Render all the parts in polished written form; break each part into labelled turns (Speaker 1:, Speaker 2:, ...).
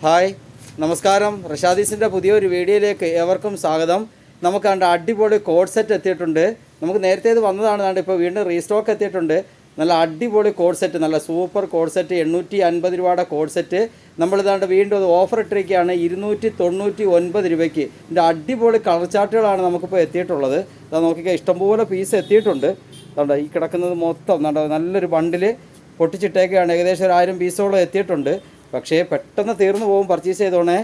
Speaker 1: Hi നമസ്കാരം. റഷാദീസിൻ്റെ പുതിയൊരു വീഡിയോയിലേക്ക് ഏവർക്കും സ്വാഗതം. നമുക്ക് കണ്ട അടിപൊളി കോഡ് സെറ്റ് എത്തിയിട്ടുണ്ട്. നമുക്ക് നേരത്തെ ഇത് വന്നതാണ്. കണ്ട് ഇപ്പോൾ വീണ്ടും റീസ്റ്റോക്ക് എത്തിയിട്ടുണ്ട്. നല്ല അടിപൊളി കോഡ് സെറ്റ്, നല്ല സൂപ്പർ കോഡ് സെറ്റ്, 850 രൂപയുടെ കോഡ് സെറ്റ് നമ്മളിതാണ്ട് വീണ്ടും അത് ഓഫർ ഇട്ടിരിക്കുകയാണ് 299 രൂപയ്ക്ക്. ഇതിൻ്റെ അടിപൊളി കളർ ചാർട്ടുകളാണ് നമുക്കിപ്പോൾ എത്തിയിട്ടുള്ളത്. അത് നോക്കിക്കാൻ ഇഷ്ടംപോലെ പീസ് എത്തിയിട്ടുണ്ട്. അതുകൊണ്ട് ഈ കിടക്കുന്നത് മൊത്തം നല്ലൊരു ബണ്ടിൽ പൊട്ടിച്ചിട്ടേക്കാണ്. ഏകദേശം 1000 പീസോളം എത്തിയിട്ടുണ്ട്. പക്ഷേ പെട്ടെന്ന് തീർന്നു പോകും. പർച്ചേസ് ചെയ്തോണേ.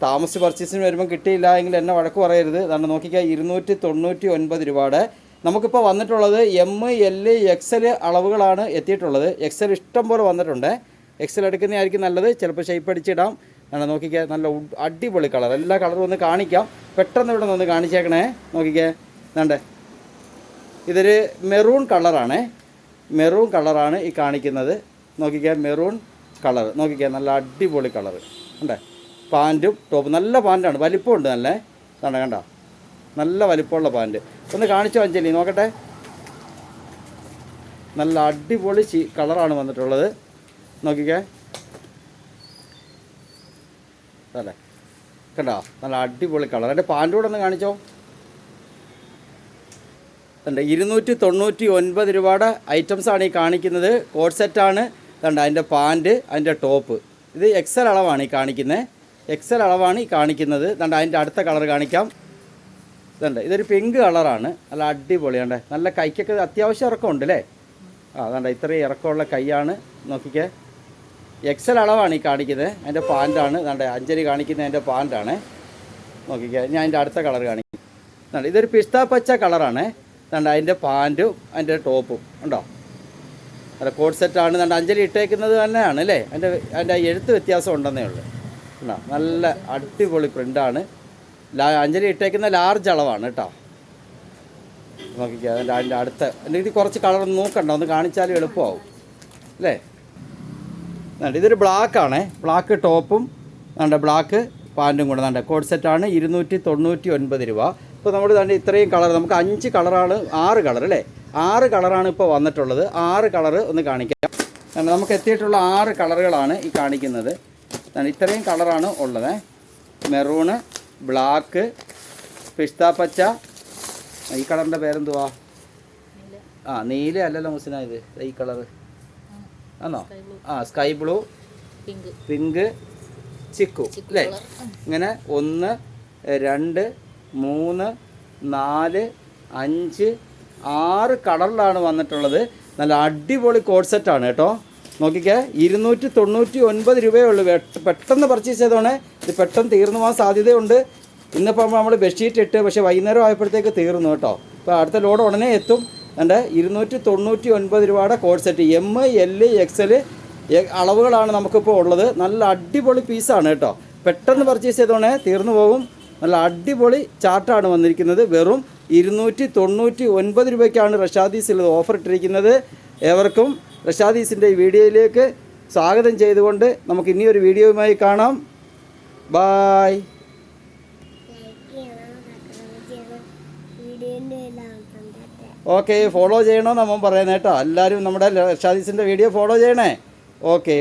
Speaker 1: താമസിച്ച് പർച്ചേസിന് വരുമ്പം കിട്ടിയില്ല എങ്കിൽ എന്നെ വഴക്ക് പറയരുത്. അതുകൊണ്ട് നോക്കിക്കുക 299 രൂപയുടെ നമുക്കിപ്പോൾ വന്നിട്ടുള്ളത് ML XL അളവുകളാണ് എത്തിയിട്ടുള്ളത്. XL ഇഷ്ടം പോലെ വന്നിട്ടുണ്ട്. XL എടുക്കുന്നതായിരിക്കും നല്ലത്. ചിലപ്പോൾ ഷേപ്പ് അടിച്ചിടാം. അതുകൊണ്ട് നോക്കിക്കുക നല്ല അടിപൊളി കളർ. എല്ലാ കളറും ഒന്ന് കാണിക്കാം. പെട്ടെന്ന് ഇവിടെ നിന്ന് കാണിച്ചേക്കണേ. നോക്കിക്കേ വേണ്ടേ, ഇതൊരു മെറൂൺ കളറാണ്. മെറൂൺ കളറാണ് ഈ കാണിക്കുന്നത്. നോക്കിക്കുക മെറൂൺ കളർ. നോക്കിക്കുക നല്ല അടിപൊളി കളർ ഉണ്ടേ. പാൻറ്റും ടോപ്പ് നല്ല പാൻറ്റാണ്, വലിപ്പമുണ്ട്. നല്ല കണ്ട നല്ല വലിപ്പമുള്ള പാൻറ്റ്. ഒന്ന് കാണിച്ചോ അഞ്ജലി, നോക്കട്ടെ. നല്ല അടിപൊളി കളറാണ് വന്നിട്ടുള്ളത്. നോക്കിക്കേ അല്ലേ, കണ്ടോ നല്ല അടിപൊളി കളർ. എൻ്റെ പാൻറ്റ് കൂടെ ഒന്ന് കാണിച്ചോ. ഉണ്ട് 299 രൂപയുടെ ഐറ്റംസാണ് ഈ കാണിക്കുന്നത്. കോഡ് സെറ്റാണ്. കണ്ട അതിൻ്റെ പാൻറ്റ്, അതിൻ്റെ ടോപ്പ്. ഇത് XL അളവാണ് ഈ കാണിക്കുന്നത്. XL അളവാണ് ഈ കാണിക്കുന്നത്. കണ്ട അതിൻ്റെ അടുത്ത കളർ കാണിക്കാം. ഇതുണ്ട്, ഇതൊരു പിങ്ക് കളറാണ്. നല്ല അടിപൊളിയാണ്. നല്ല കൈക്കൊക്കെ അത്യാവശ്യം ഇറക്കമുണ്ട് അല്ലേ. കണ്ട ഇത്രയും ഇറക്കമുള്ള കൈയാണ്. നോക്കിക്കേ XL അളവാണ് ഈ കാണിക്കുന്നത്. അതിൻ്റെ പാൻറ്റാണ്. കണ്ട അഞ്ജലി കാണിക്കുന്നത് അതിൻ്റെ പാൻറ്റാണ്. നോക്കിക്കേ ഞാൻ അതിൻ്റെ അടുത്ത കളർ കാണിക്കും. കണ്ട ഇതൊരു പിസ്ത പച്ച കളറാണ്. കണ്ട അതിൻ്റെ പാൻറ്റും അതിൻ്റെ ടോപ്പും ഉണ്ടോ. അല്ല കോഡ് സെറ്റാണ്. കണ്ട അഞ്ജലി ഇട്ടേക്കുന്നത് തന്നെയാണ് അല്ലേ. അതിൻ്റെ എഴുത്ത് വ്യത്യാസം ഉണ്ടെന്നേ ഉള്ളൂ. ഉണ്ടോ നല്ല അടിപൊളി പ്രിൻ്റാണ്. അഞ്ജലി ഇട്ടേക്കുന്ന ലാർജ് അളവാണ് കേട്ടോ. നോക്കിക്കുക അതിൻ്റെ അടുത്ത ഇത് കുറച്ച് കളർ നോക്കണ്ട, ഒന്ന് കാണിച്ചാലും എളുപ്പമാവും അല്ലേ. ഇതൊരു ബ്ലാക്കാണേ. ബ്ലാക്ക് ടോപ്പും വേണ്ട ബ്ലാക്ക് പാൻറ്റും കൂടെ വേണ്ട കോഡ് സെറ്റാണ്. 299 രൂപ. ഇപ്പോൾ നമ്മൾ തന്നെ ഇത്രയും കളർ, നമുക്ക് 5 കളറാണ്, 6 കളർ അല്ലേ. 6 കളറാണ് ഇപ്പോൾ വന്നിട്ടുള്ളത്. 6 കളർ ഒന്ന് കാണിക്കാം. നമുക്ക് എത്തിയിട്ടുള്ള 6 കളറുകളാണ് ഈ കാണിക്കുന്നത്. ഇത്രയും കളറാണ് ഉള്ളത്. മെറൂണ്, ബ്ലാക്ക്, പിസ്ത പച്ച. ഈ കളറിൻ്റെ പേരെന്തുവാ? നീല അല്ലല്ലോ മുസ്ലിന, ഇത് ഈ കളറ് ആണോ? സ്കൈ ബ്ലൂ, പിങ്ക്, ചിക്കു അല്ലേ. ഇങ്ങനെ 1 2 3 4 5 6 കളറിലാണ് വന്നിട്ടുള്ളത്. നല്ല അടിപൊളി കോഡ് സെറ്റാണ് കേട്ടോ. നോക്കിക്കേ 299 രൂപയേ ഉള്ളൂ. പെട്ടെന്ന് പർച്ചേസ് ചെയ്തോണേ. ഇത് പെട്ടെന്ന് തീർന്നു പോകാൻ സാധ്യതയുണ്ട്. ഇന്നിപ്പോൾ നമ്മൾ ബെഡ്ഷീറ്റ് ഇട്ട്, പക്ഷേ വൈകുന്നേരം ആയപ്പോഴത്തേക്ക് തീർന്നു കേട്ടോ. ഇപ്പോൾ അടുത്ത ലോഡ് ഉടനെ എത്തും. എൻ്റെ 299 രൂപയുടെ കോഡ് സെറ്റ് ML XL അളവുകളാണ് നമുക്കിപ്പോൾ ഉള്ളത്. നല്ല അടിപൊളി പീസാണ് കേട്ടോ. പെട്ടെന്ന് പർച്ചേസ് ചെയ്തോണേ, തീർന്നു പോകും. നല്ല അടിപൊളി ചാർട്ടാണ് വന്നിരിക്കുന്നത്. വെറും 299 രൂപയ്ക്കാണ് റഷാദീസിൽ ഓഫർ ഇട്ടിരിക്കുന്നത്. ഏവർക്കും റഷാദീസിൻ്റെ ഈ വീഡിയോയിലേക്ക് സ്വാഗതം ചെയ്തുകൊണ്ട് നമുക്ക് ഇനിയൊരു വീഡിയോയുമായി കാണാം. ബായ്. ഓക്കെ, ഫോളോ ചെയ്യണമെന്ന് നമ്മൾ പറയുന്നത് കേട്ടോ. എല്ലാവരും നമ്മുടെ റഷാദീസിൻ്റെ വീഡിയോ ഫോളോ ചെയ്യണേ. ഓക്കെ.